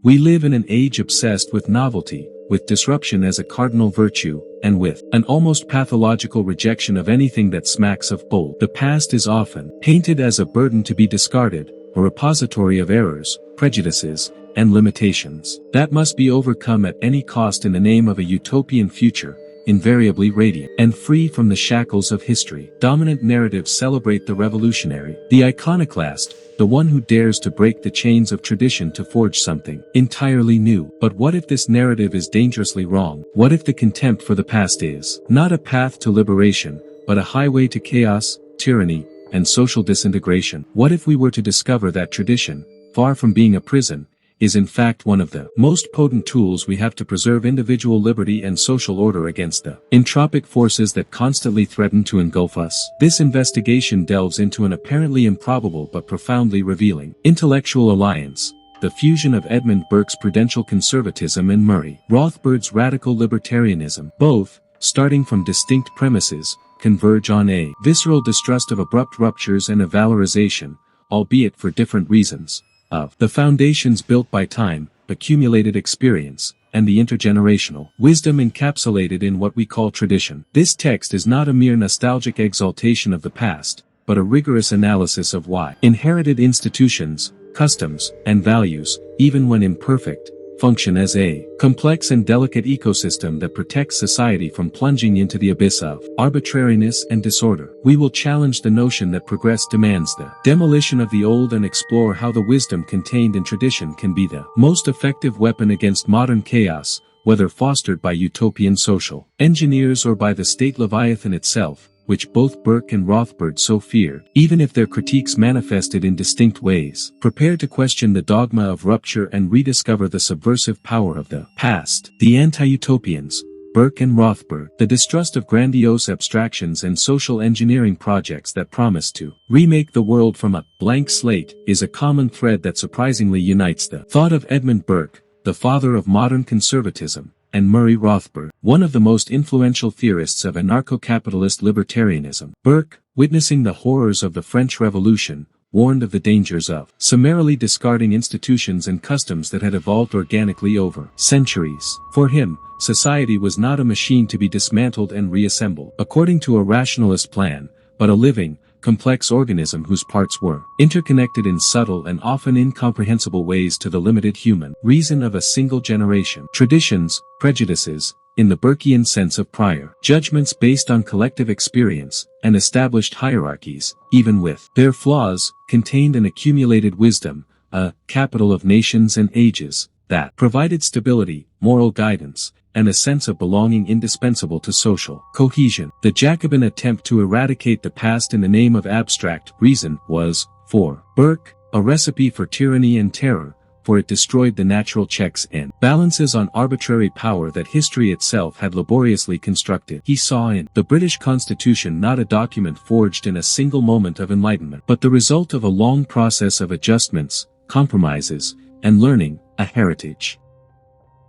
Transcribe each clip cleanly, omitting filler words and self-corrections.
We live in an age obsessed with novelty, with disruption as a cardinal virtue, and with an almost pathological rejection of anything that smacks of bold. The past is often painted as a burden to be discarded, a repository of errors, prejudices, and limitations that must be overcome at any cost in the name of a utopian future, invariably radiant and free from the shackles of history. Dominant narratives celebrate the revolutionary, the iconoclast, the one who dares to break the chains of tradition to forge something entirely new. But what if this narrative is dangerously wrong? What if the contempt for the past is not a path to liberation, but a highway to chaos, tyranny, and social disintegration? What if we were to discover that tradition, far from being a prison, is in fact one of the most potent tools we have to preserve individual liberty and social order against the entropic forces that constantly threaten to engulf us? This investigation delves into an apparently improbable but profoundly revealing intellectual alliance, the fusion of Edmund Burke's prudential conservatism and Murray Rothbard's radical libertarianism. Both, starting from distinct premises, converge on a visceral distrust of abrupt ruptures and a valorization, albeit for different reasons, of the foundations built by time, accumulated experience, and the intergenerational wisdom encapsulated in what we call tradition. This text is not a mere nostalgic exaltation of the past, but a rigorous analysis of why inherited institutions, customs, and values, even when imperfect, function as a complex and delicate ecosystem that protects society from plunging into the abyss of arbitrariness and disorder. We will challenge the notion that progress demands the demolition of the old and explore how the wisdom contained in tradition can be the most effective weapon against modern chaos, whether fostered by utopian social engineers or by the state Leviathan itself, which both Burke and Rothbard so feared, even if their critiques manifested in distinct ways. Prepare to question the dogma of rupture and rediscover the subversive power of the past. The anti-utopians, Burke and Rothbard, the distrust of grandiose abstractions and social engineering projects that promise to remake the world from a blank slate, is a common thread that surprisingly unites the thought of Edmund Burke, the father of modern conservatism, and Murray Rothbard, one of the most influential theorists of anarcho-capitalist libertarianism. Burke, witnessing the horrors of the French Revolution, warned of the dangers of summarily discarding institutions and customs that had evolved organically over centuries. For him, society was not a machine to be dismantled and reassembled according to a rationalist plan, but a living, complex organism whose parts were interconnected in subtle and often incomprehensible ways to the limited human reason of a single generation. Traditions, prejudices, in the Burkean sense of prior judgments based on collective experience, and established hierarchies, even with their flaws, contained an accumulated wisdom, a capital of nations and ages, that provided stability, moral guidance, and a sense of belonging indispensable to social cohesion. The Jacobin attempt to eradicate the past in the name of abstract reason was, for Burke, a recipe for tyranny and terror, for it destroyed the natural checks and balances on arbitrary power that history itself had laboriously constructed. He saw in the British Constitution not a document forged in a single moment of enlightenment, but the result of a long process of adjustments, compromises, and learning, a heritage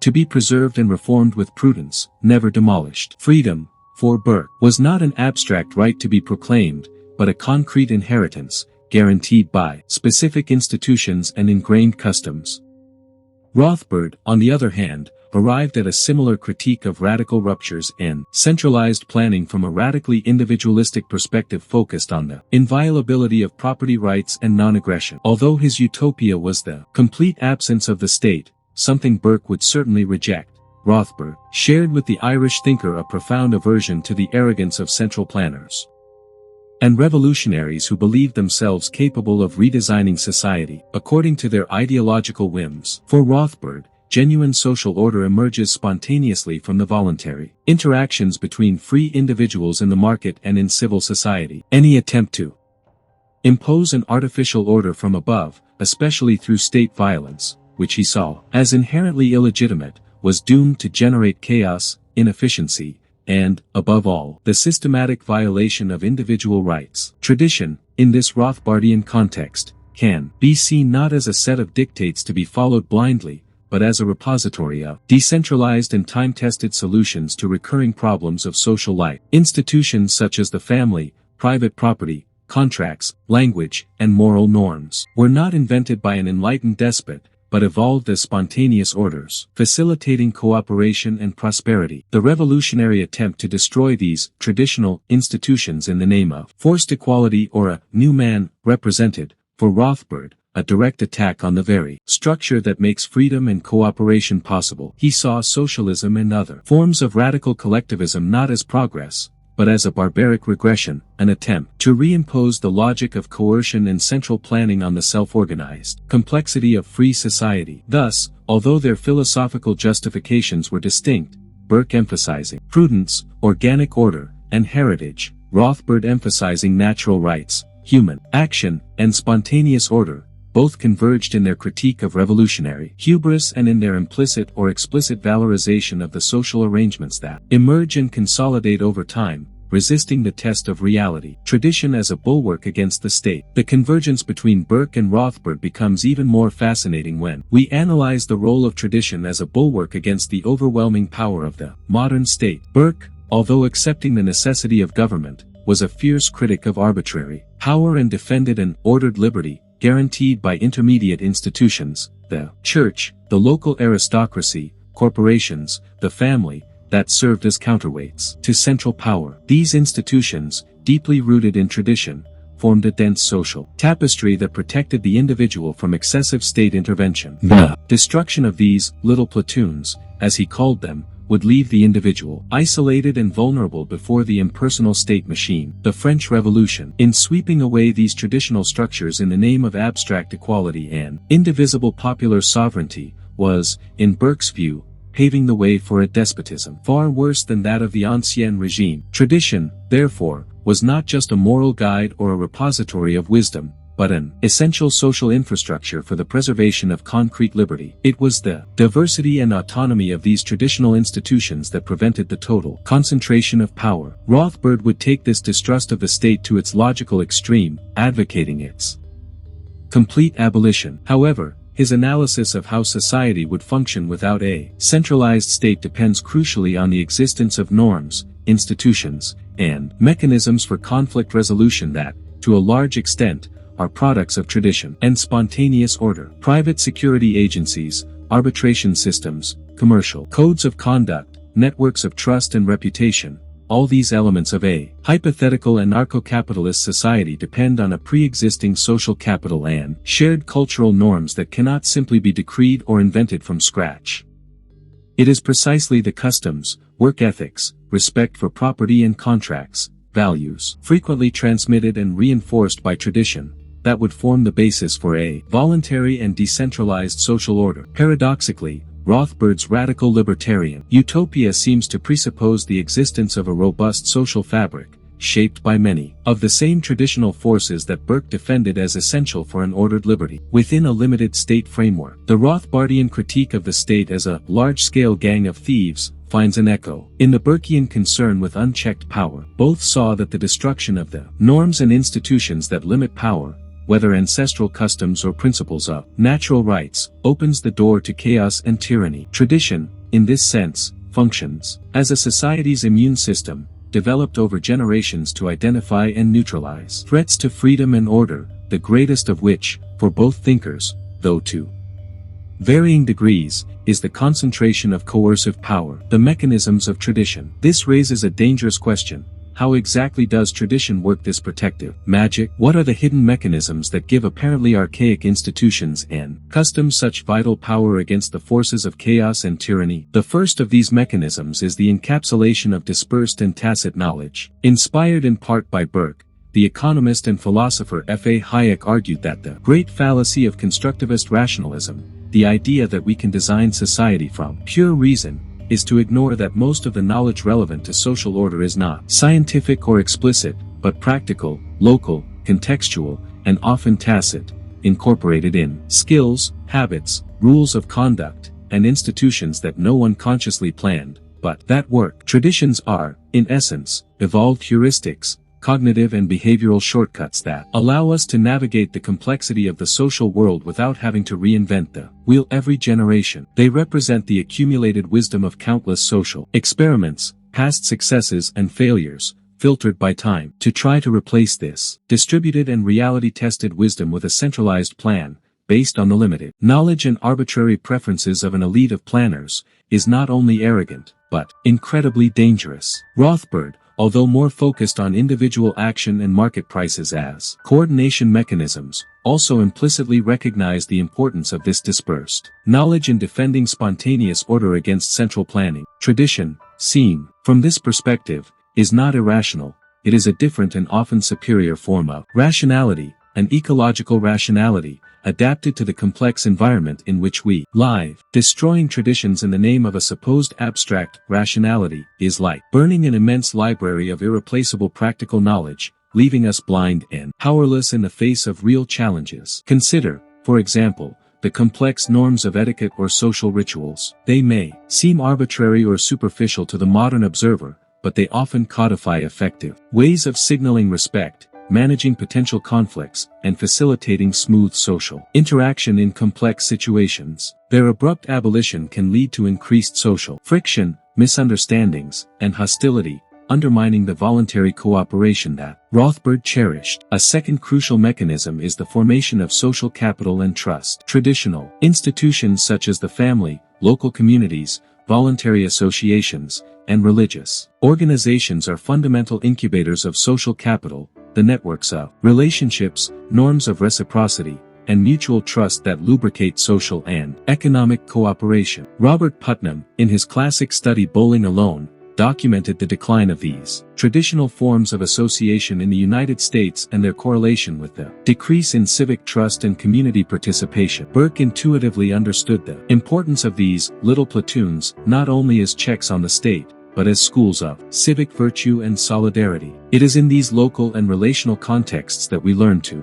to be preserved and reformed with prudence, never demolished. Freedom, for Burke, was not an abstract right to be proclaimed, but a concrete inheritance, guaranteed by specific institutions and ingrained customs. Rothbard, on the other hand, arrived at a similar critique of radical ruptures in centralized planning from a radically individualistic perspective focused on the inviolability of property rights and non-aggression. Although his utopia was the complete absence of the state, something Burke would certainly reject, Rothbard shared with the Irish thinker a profound aversion to the arrogance of central planners and revolutionaries who believed themselves capable of redesigning society according to their ideological whims. For Rothbard, genuine social order emerges spontaneously from the voluntary interactions between free individuals in the market and in civil society. Any attempt to impose an artificial order from above, especially through state violence, which he saw as inherently illegitimate, was doomed to generate chaos, inefficiency, and, above all, the systematic violation of individual rights. Tradition, in this Rothbardian context, can be seen not as a set of dictates to be followed blindly, but as a repository of decentralized and time-tested solutions to recurring problems of social life. Institutions such as the family, private property, contracts, language, and moral norms were not invented by an enlightened despot, but evolved as spontaneous orders, facilitating cooperation and prosperity. The revolutionary attempt to destroy these traditional institutions in the name of forced equality or a new man represented, for Rothbard, a direct attack on the very structure that makes freedom and cooperation possible. He saw socialism and other forms of radical collectivism not as progress, but as a barbaric regression, an attempt to reimpose the logic of coercion and central planning on the self-organized complexity of free society. Thus, although their philosophical justifications were distinct, Burke emphasizing prudence, organic order, and heritage, Rothbard emphasizing natural rights, human action, and spontaneous order, both converged in their critique of revolutionary hubris and in their implicit or explicit valorization of the social arrangements that emerge and consolidate over time, resisting the test of reality. Tradition as a bulwark against the state. The convergence between Burke and Rothbard becomes even more fascinating when we analyze the role of tradition as a bulwark against the overwhelming power of the modern state. Burke, although accepting the necessity of government, was a fierce critic of arbitrary power and defended an ordered liberty, guaranteed by intermediate institutions, the church, the local aristocracy, corporations, the family, that served as counterweights to central power. These institutions, deeply rooted in tradition, formed a dense social tapestry that protected the individual from excessive state intervention. The destruction of these little platoons, as he called them, would leave the individual isolated and vulnerable before the impersonal state machine. The French Revolution, in sweeping away these traditional structures in the name of abstract equality and indivisible popular sovereignty, was, in Burke's view, paving the way for a despotism far worse than that of the Ancien regime. Tradition, therefore, was not just a moral guide or a repository of wisdom, but an essential social infrastructure for the preservation of concrete liberty. It was the diversity and autonomy of these traditional institutions that prevented the total concentration of power. Rothbard would take this distrust of the state to its logical extreme, advocating its complete abolition. However, his analysis of how society would function without a centralized state depends crucially on the existence of norms, institutions, and mechanisms for conflict resolution that, to a large extent, are products of tradition and spontaneous order. Private security agencies, arbitration systems, commercial codes of conduct, networks of trust and reputation, all these elements of a hypothetical anarcho-capitalist society depend on a pre-existing social capital and shared cultural norms that cannot simply be decreed or invented from scratch. It is precisely the customs, work ethics, respect for property and contracts, values, frequently transmitted and reinforced by tradition, that would form the basis for a voluntary and decentralized social order. Paradoxically, Rothbard's radical libertarian utopia seems to presuppose the existence of a robust social fabric, shaped by many of the same traditional forces that Burke defended as essential for an ordered liberty. Within a limited state framework, the Rothbardian critique of the state as a large-scale gang of thieves finds an echo in the Burkean concern with unchecked power. Both saw that the destruction of the norms and institutions that limit power, whether ancestral customs or principles of natural rights, opens the door to chaos and tyranny. Tradition, in this sense, functions as a society's immune system, developed over generations to identify and neutralize threats to freedom and order, the greatest of which, for both thinkers, though to varying degrees, is the concentration of coercive power, the mechanisms of tradition. This raises a dangerous question. How exactly does tradition work this protective magic? What are the hidden mechanisms that give apparently archaic institutions and customs such vital power against the forces of chaos and tyranny? The first of these mechanisms is the encapsulation of dispersed and tacit knowledge. Inspired in part by Burke, the economist and philosopher F.A. Hayek argued that the great fallacy of constructivist rationalism, the idea that we can design society from pure reason, is to ignore that most of the knowledge relevant to social order is not scientific or explicit, but practical, local, contextual, and often tacit, incorporated in skills, habits, rules of conduct, and institutions that no one consciously planned, but that work. Traditions are, in essence, evolved heuristics, cognitive and behavioral shortcuts that allow us to navigate the complexity of the social world without having to reinvent the wheel every generation. They represent the accumulated wisdom of countless social experiments, past successes and failures, filtered by time. To try to replace this distributed and reality-tested wisdom with a centralized plan, based on the limited knowledge and arbitrary preferences of an elite of planners, is not only arrogant, but incredibly dangerous. Rothbard, although more focused on individual action and market prices as coordination mechanisms, also implicitly recognized the importance of this dispersed knowledge in defending spontaneous order against central planning. Tradition, seen from this perspective, is not irrational, it is a different and often superior form of rationality, an ecological rationality, adapted to the complex environment in which we live. Destroying traditions in the name of a supposed abstract rationality is like burning an immense library of irreplaceable practical knowledge, leaving us blind and powerless in the face of real challenges. Consider, for example, the complex norms of etiquette or social rituals. They may seem arbitrary or superficial to the modern observer, but they often codify effective ways of signaling respect, managing potential conflicts, and facilitating smooth social interaction in complex situations. Their abrupt abolition can lead to increased social friction, misunderstandings, and hostility, undermining the voluntary cooperation that Rothbard cherished. A second crucial mechanism is the formation of social capital and trust. Traditional institutions such as the family, local communities, voluntary associations, and religious organizations are fundamental incubators of social capital, the networks of relationships, norms of reciprocity, and mutual trust that lubricate social and economic cooperation. Robert Putnam, in his classic study Bowling Alone, documented the decline of these traditional forms of association in the United States and their correlation with the decrease in civic trust and community participation. Burke intuitively understood the importance of these little platoons not only as checks on the state, but as schools of civic virtue and solidarity. It is in these local and relational contexts that we learn to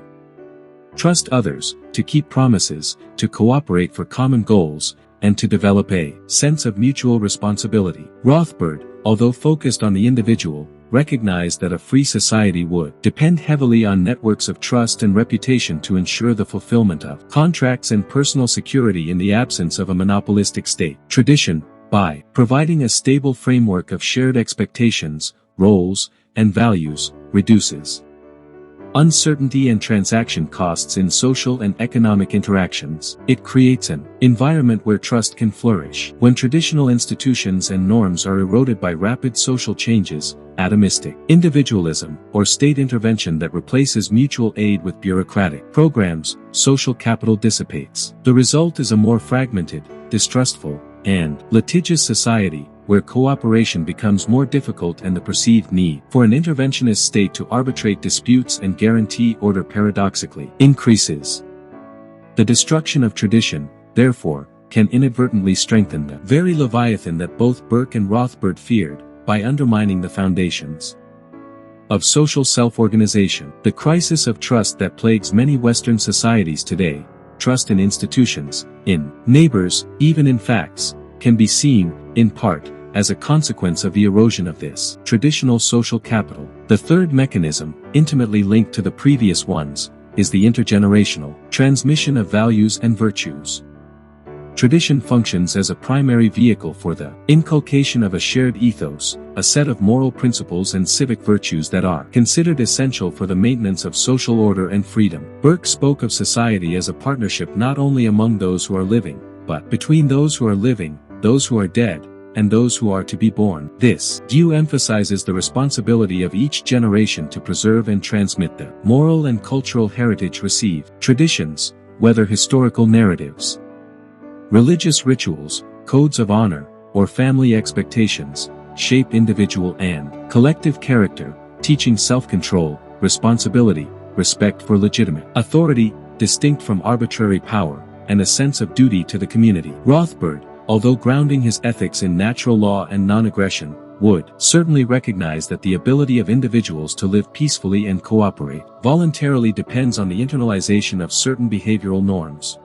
trust others, to keep promises, to cooperate for common goals, and to develop a sense of mutual responsibility. Rothbard, although focused on the individual, recognized that a free society would depend heavily on networks of trust and reputation to ensure the fulfillment of contracts and personal security in the absence of a monopolistic state. Tradition, by providing a stable framework of shared expectations, roles, and values, reduces uncertainty and transaction costs in social and economic interactions. It creates an environment where trust can flourish. When traditional institutions and norms are eroded by rapid social changes, atomistic individualism, or state intervention that replaces mutual aid with bureaucratic programs, social capital dissipates. The result is a more fragmented, distrustful, and litigious society, where cooperation becomes more difficult and the perceived need for an interventionist state to arbitrate disputes and guarantee order paradoxically increases. The destruction of tradition, therefore, can inadvertently strengthen the very leviathan that both Burke and Rothbard feared, by undermining the foundations of social self-organization. The crisis of trust that plagues many Western societies today, trust in institutions, in neighbors, even in facts, can be seen, in part, as a consequence of the erosion of this traditional social capital. The third mechanism, intimately linked to the previous ones, is the intergenerational transmission of values and virtues. Tradition functions as a primary vehicle for the inculcation of a shared ethos, a set of moral principles and civic virtues that are considered essential for the maintenance of social order and freedom. Burke spoke of society as a partnership not only among those who are living, but between those who are living, those who are dead, and those who are to be born. This view emphasizes the responsibility of each generation to preserve and transmit the moral and cultural heritage received. Traditions, whether historical narratives, religious rituals, codes of honor, or family expectations, shape individual and collective character, teaching self-control, responsibility, respect for legitimate authority, distinct from arbitrary power, and a sense of duty to the community. Rothbard, although grounding his ethics in natural law and non-aggression, would certainly recognize that the ability of individuals to live peacefully and cooperate voluntarily depends on the internalization of certain behavioral norms.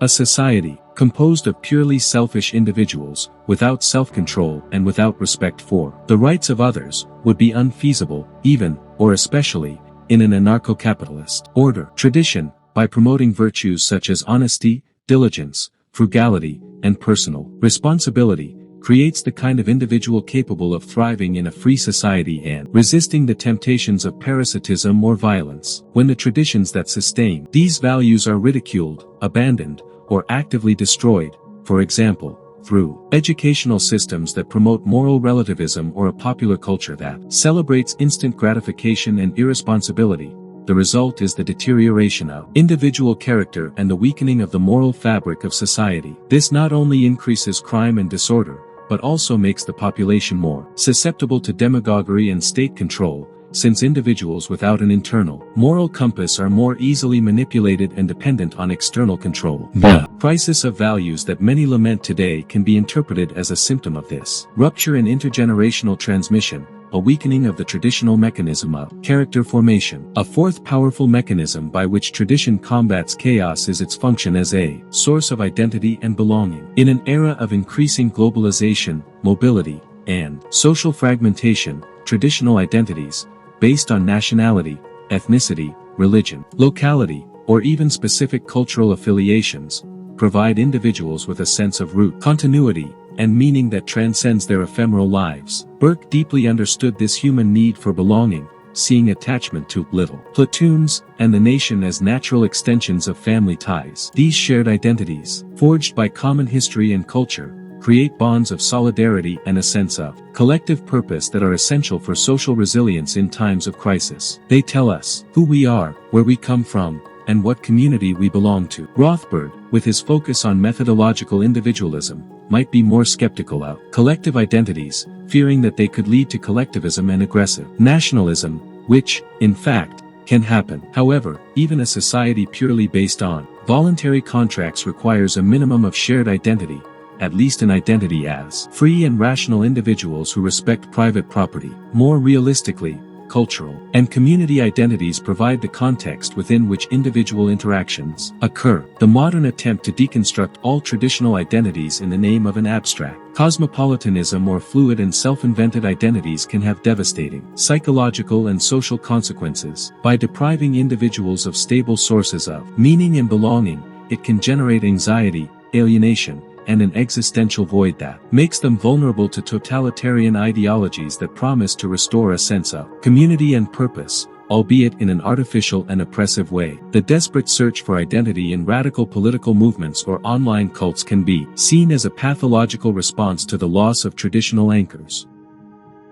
A society, composed of purely selfish individuals, without self-control and without respect for the rights of others, would be unfeasible, even, or especially, in an anarcho-capitalist order. Tradition, by promoting virtues such as honesty, diligence, frugality, and personal responsibility, creates the kind of individual capable of thriving in a free society and resisting the temptations of parasitism or violence. When the traditions that sustain these values are ridiculed, abandoned, or actively destroyed, for example, through educational systems that promote moral relativism or a popular culture that celebrates instant gratification and irresponsibility, the result is the deterioration of individual character and the weakening of the moral fabric of society. This not only increases crime and disorder, but also makes the population more susceptible to demagoguery and state control, since individuals without an internal moral compass are more easily manipulated and dependent on external control. The crisis of values that many lament today can be interpreted as a symptom of this rupture in intergenerational transmission, a weakening of the traditional mechanism of character formation. A fourth powerful mechanism by which tradition combats chaos is its function as a source of identity and belonging. In an era of increasing globalization, mobility, and social fragmentation, traditional identities, based on nationality, ethnicity, religion, locality, or even specific cultural affiliations, provide individuals with a sense of root, continuity, and meaning that transcends their ephemeral lives. Burke deeply understood this human need for belonging, seeing attachment to little platoons and the nation as natural extensions of family ties. These shared identities, forged by common history and culture, create bonds of solidarity and a sense of collective purpose that are essential for social resilience in times of crisis. They tell us who we are, where we come from, and what community we belong to. Rothbard, with his focus on methodological individualism, might be more skeptical of collective identities, fearing that they could lead to collectivism and aggressive nationalism, which, in fact, can happen. However, even a society purely based on voluntary contracts requires a minimum of shared identity, at least an identity as free and rational individuals who respect private property. More realistically, cultural and community identities provide the context within which individual interactions occur. The modern attempt to deconstruct all traditional identities in the name of an abstract cosmopolitanism or fluid and self-invented identities can have devastating psychological and social consequences. By depriving individuals of stable sources of meaning and belonging, it can generate anxiety, alienation, and an existential void that makes them vulnerable to totalitarian ideologies that promise to restore a sense of community and purpose, albeit in an artificial and oppressive way. The desperate search for identity in radical political movements or online cults can be seen as a pathological response to the loss of traditional anchors.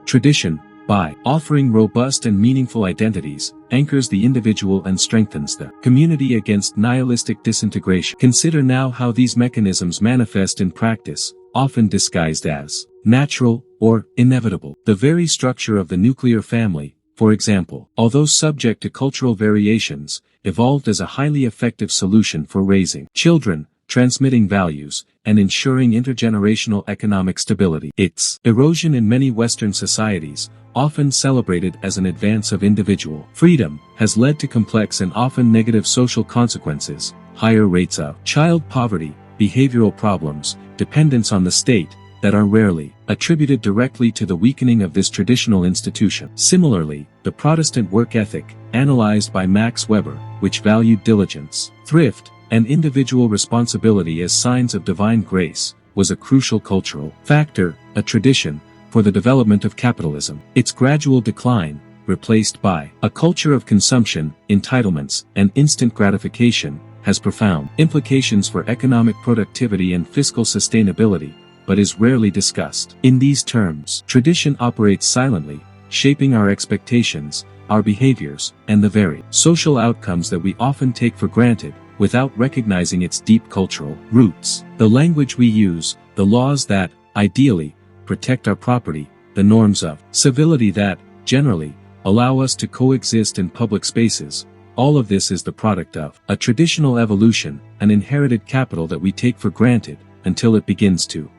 Tradition, by offering robust and meaningful identities, anchors the individual and strengthens the community against nihilistic disintegration. Consider now how these mechanisms manifest in practice, often disguised as natural or inevitable. The very structure of the nuclear family, for example, although subject to cultural variations, evolved as a highly effective solution for raising children, transmitting values, and ensuring intergenerational economic stability. Its erosion in many Western societies, often celebrated as an advance of individual freedom, has led to complex and often negative social consequences, higher rates of child poverty, behavioral problems, dependence on the state, that are rarely attributed directly to the weakening of this traditional institution. Similarly, the Protestant work ethic, analyzed by Max Weber, which valued diligence, thrift, and individual responsibility as signs of divine grace, was a crucial cultural factor, a tradition, for the development of capitalism. Its gradual decline, replaced by a culture of consumption, entitlements, and instant gratification, has profound implications for economic productivity and fiscal sustainability, but is rarely discussed. In these terms, tradition operates silently, shaping our expectations, our behaviors, and the very social outcomes that we often take for granted, without recognizing its deep cultural roots. The language we use, the laws that, ideally, protect our property, the norms of civility that, generally, allow us to coexist in public spaces, all of this is the product of a traditional evolution, an inherited capital that we take for granted, until it begins to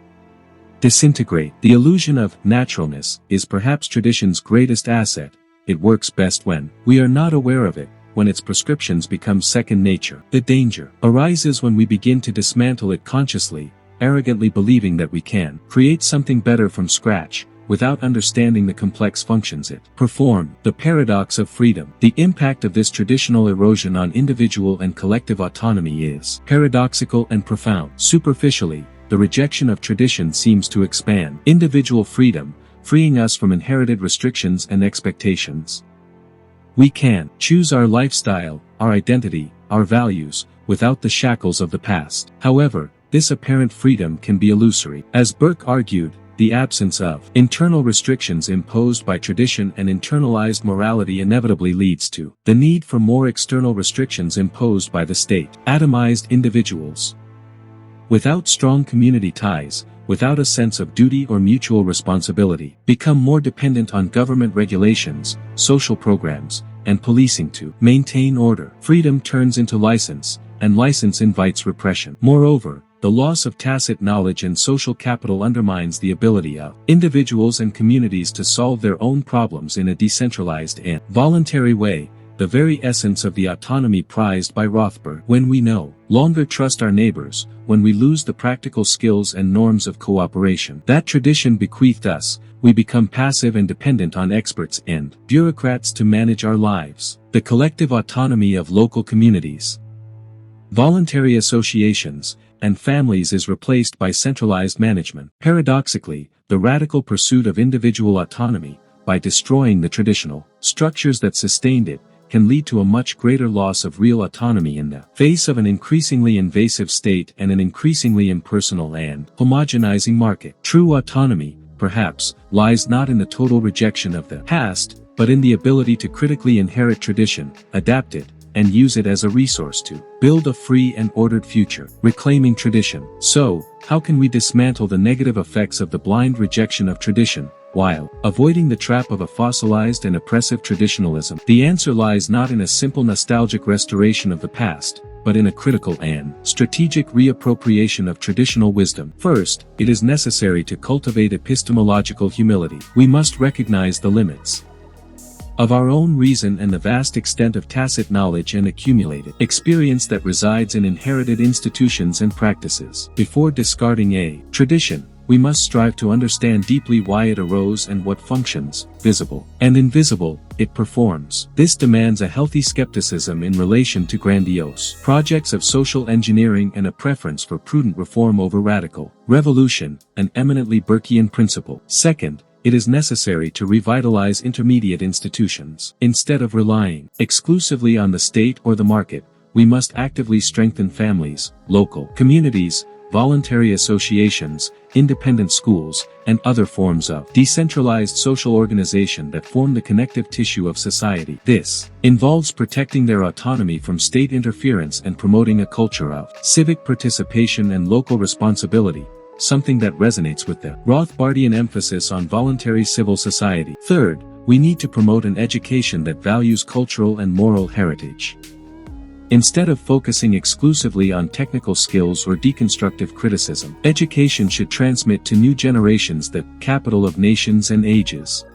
disintegrate. The illusion of naturalness is perhaps tradition's greatest asset. It works best when we are not aware of it, when its prescriptions become second nature. The danger arises when we begin to dismantle it consciously, arrogantly believing that we can create something better from scratch, without understanding the complex functions it performs. The paradox of freedom. The impact of this traditional erosion on individual and collective autonomy is paradoxical and profound. Superficially, the rejection of tradition seems to expand individual freedom, freeing us from inherited restrictions and expectations. We can choose our lifestyle, our identity, our values, without the shackles of the past. However, this apparent freedom can be illusory. As Burke argued, the absence of internal restrictions imposed by tradition and internalized morality inevitably leads to the need for more external restrictions imposed by the state. Atomized individuals. Without strong community ties, without a sense of duty or mutual responsibility, become more dependent on government regulations, social programs, and policing to maintain order. Freedom turns into license, and license invites repression. Moreover, the loss of tacit knowledge and social capital undermines the ability of individuals and communities to solve their own problems in a decentralized and voluntary way, the very essence of the autonomy prized by Rothbard. When we no longer trust our neighbors, when we lose the practical skills and norms of cooperation that tradition bequeathed us, we become passive and dependent on experts and bureaucrats to manage our lives. The collective autonomy of local communities, voluntary associations, and families is replaced by centralized management. Paradoxically, the radical pursuit of individual autonomy, by destroying the traditional structures that sustained it, can lead to a much greater loss of real autonomy in the face of an increasingly invasive state and an increasingly impersonal and homogenizing market. True autonomy, perhaps, lies not in the total rejection of the past, but in the ability to critically inherit tradition, adapt it, and use it as a resource to build a free and ordered future. Reclaiming tradition. So, how can we dismantle the negative effects of the blind rejection of tradition, while avoiding the trap of a fossilized and oppressive traditionalism? The answer lies not in a simple nostalgic restoration of the past, but in a critical and strategic reappropriation of traditional wisdom. First, it is necessary to cultivate epistemological humility. We must recognize the limits of our own reason and the vast extent of tacit knowledge and accumulated experience that resides in inherited institutions and practices. Before discarding a tradition, we must strive to understand deeply why it arose and what functions, visible and invisible, it performs. This demands a healthy skepticism in relation to grandiose projects of social engineering and a preference for prudent reform over radical revolution, an eminently Burkean principle. Second, it is necessary to revitalize intermediate institutions. Instead of relying exclusively on the state or the market, we must actively strengthen families, local communities, voluntary associations, independent schools, and other forms of decentralized social organization that form the connective tissue of society. This involves protecting their autonomy from state interference and promoting a culture of civic participation and local responsibility, something that resonates with the Rothbardian emphasis on voluntary civil society. Third, we need to promote an education that values cultural and moral heritage. Instead of focusing exclusively on technical skills or deconstructive criticism, education should transmit to new generations the capital of nations and ages,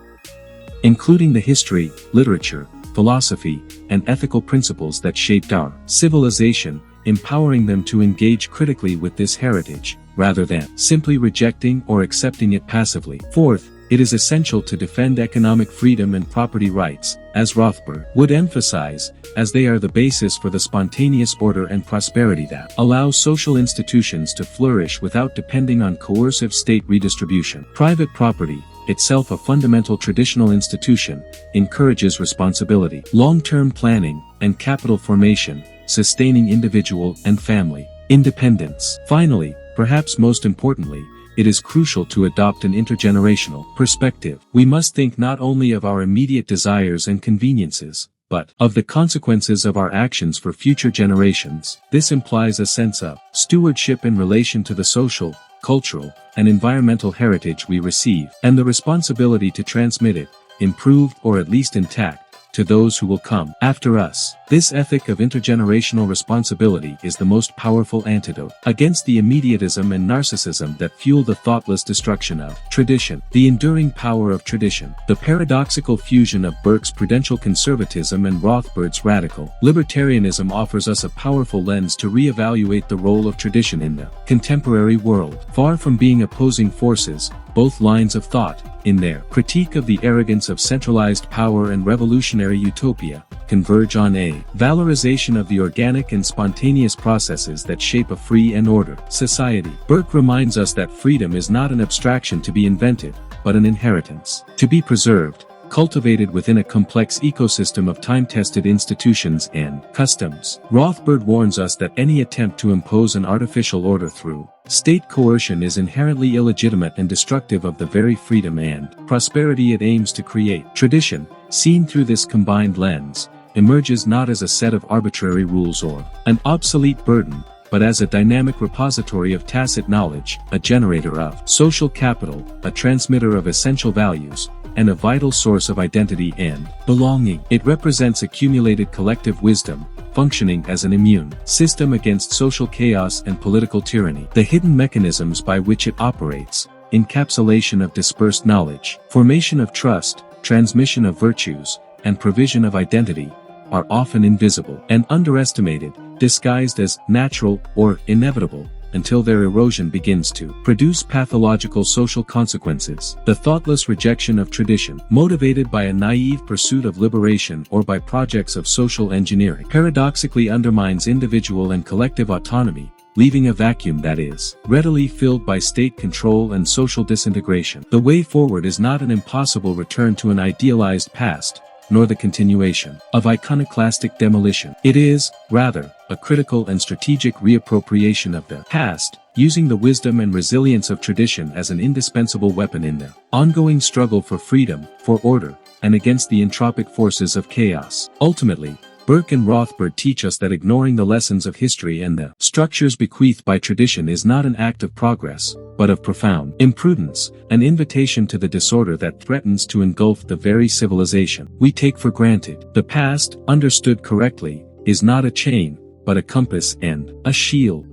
including the history, literature, philosophy, and ethical principles that shaped our civilization, empowering them to engage critically with this heritage, rather than simply rejecting or accepting it passively. Fourth, it is essential to defend economic freedom and property rights, as Rothbard would emphasize, as they are the basis for the spontaneous order and prosperity that allows social institutions to flourish without depending on coercive state redistribution. Private property, itself a fundamental traditional institution, encourages responsibility, long-term planning, and capital formation, sustaining individual and family independence. Finally, perhaps most importantly, it is crucial to adopt an intergenerational perspective. We must think not only of our immediate desires and conveniences, but of the consequences of our actions for future generations. This implies a sense of stewardship in relation to the social, cultural, and environmental heritage we receive, and the responsibility to transmit it, improved or at least intact, to those who will come after us. This ethic of intergenerational responsibility is the most powerful antidote against the immediatism and narcissism that fuel the thoughtless destruction of tradition. The enduring power of tradition. The paradoxical fusion of Burke's prudential conservatism and Rothbard's radical libertarianism offers us a powerful lens to reevaluate the role of tradition in the contemporary world. Far from being opposing forces, both lines of thought, in their critique of the arrogance of centralized power and revolutionary utopia, converge on a valorization of the organic and spontaneous processes that shape a free and ordered society. Burke reminds us that freedom is not an abstraction to be invented, but an inheritance, to be preserved, cultivated within a complex ecosystem of time-tested institutions and customs. Rothbard warns us that any attempt to impose an artificial order through state coercion is inherently illegitimate and destructive of the very freedom and prosperity it aims to create. Tradition, seen through this combined lens, emerges not as a set of arbitrary rules or an obsolete burden, but as a dynamic repository of tacit knowledge, a generator of social capital, a transmitter of essential values, and a vital source of identity and belonging. It represents accumulated collective wisdom, functioning as an immune system against social chaos and political tyranny. The hidden mechanisms by which it operates, encapsulation of dispersed knowledge, formation of trust, transmission of virtues, and provision of identity, are often invisible and underestimated, disguised as natural or inevitable, until their erosion begins to produce pathological social consequences. The thoughtless rejection of tradition, motivated by a naive pursuit of liberation or by projects of social engineering, paradoxically undermines individual and collective autonomy, leaving a vacuum that is readily filled by state control and social disintegration. The way forward is not an impossible return to an idealized past, nor the continuation of iconoclastic demolition. It is, rather, a critical and strategic reappropriation of the past, using the wisdom and resilience of tradition as an indispensable weapon in the ongoing struggle for freedom, for order, and against the entropic forces of chaos. Ultimately, Burke and Rothbard teach us that ignoring the lessons of history and the structures bequeathed by tradition is not an act of progress, but of profound imprudence, an invitation to the disorder that threatens to engulf the very civilization we take for granted. The past, understood correctly, is not a chain, but a compass and a shield.